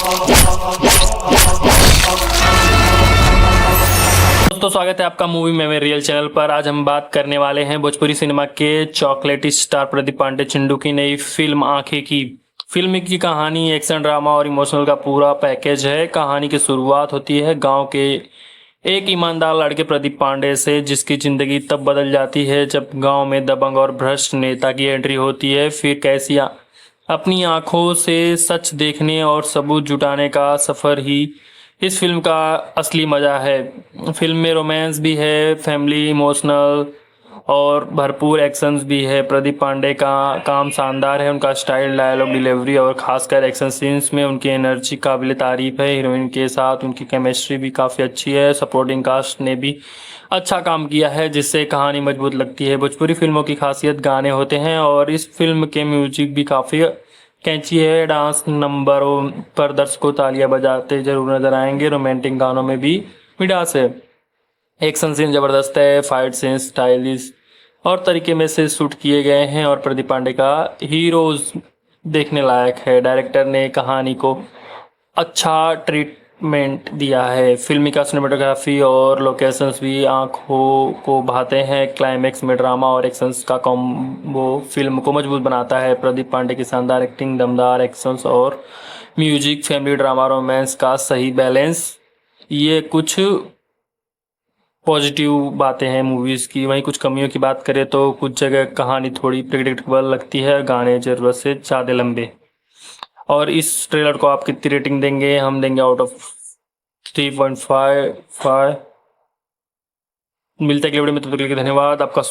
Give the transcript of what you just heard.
दोस्तों, स्वागत है आपका मूवी में मेरे रियल चैनल पर। आज हम बात करने वाले हैं भोजपुरी सिनेमा के चॉकलेटी स्टार प्रदीप पांडे चिंडू की नई फिल्म आंखें की। फिल्म की कहानी एक्शन ड्रामा और इमोशनल का पूरा पैकेज है। कहानी की शुरुआत होती है गांव के एक ईमानदार लड़के प्रदीप पांडे से, जिसकी जिंदगी तब बदल जाती है जब गांव में दबंग और भ्रष्ट नेता की एंट्री होती है। फिर कैसी अपनी आंखों से सच देखने और सबूत जुटाने का सफर ही इस फिल्म का असली मजा है। फिल्म में रोमांस भी है, फैमिली इमोशनल और भरपूर एक्शंस भी है। प्रदीप पांडे का काम शानदार है। उनका स्टाइल, डायलॉग डिलीवरी और खासकर एक्शन सीन्स में उनकी एनर्जी काबिल तारीफ है। हीरोइन के साथ उनकी केमिस्ट्री भी काफ़ी अच्छी है। सपोर्टिंग कास्ट ने भी अच्छा काम किया है, जिससे कहानी मजबूत लगती है। भोजपुरी फिल्मों की खासियत गाने होते हैं और इस फिल्म के म्यूजिक भी काफ़ी कैंची है। डांस नंबरों पर दर्शकों तालियां बजाते जरूर नजर आएंगे। रोमांटिक गानों में भी मिठास है। एक्शन सीन जबरदस्त है। फाइट सीन स्टाइलिश और तरीके में से शूट किए गए हैं और प्रदीप पांडे का हीरोज देखने लायक है। डायरेक्टर ने कहानी को अच्छा ट्रीटमेंट दिया है। फिल्म का सिनेमाटोग्राफी और लोकेशंस भी आंखों को भाते हैं। क्लाइमेक्स में ड्रामा और एक्शंस का कॉम्बो फिल्म को मजबूत बनाता है। प्रदीप पांडे की शानदार एक्टिंग, दमदार एक्शंस और म्यूजिक, फैमिली ड्रामा, रोमांस का सही बैलेंस, ये कुछ पॉजिटिव बातें हैं मूवीज़ की। वहीं कुछ कमियों की बात करें तो कुछ जगह कहानी थोड़ी प्रेडिक्टेबल लगती है, गाने ज़रूरत से ज़्यादा लंबे। और इस ट्रेलर को आप कितनी रेटिंग देंगे? हम देंगे आउट ऑफ 3.55। मिलते हैं अगले वीडियो में, तब तक के लिए धन्यवाद आपका।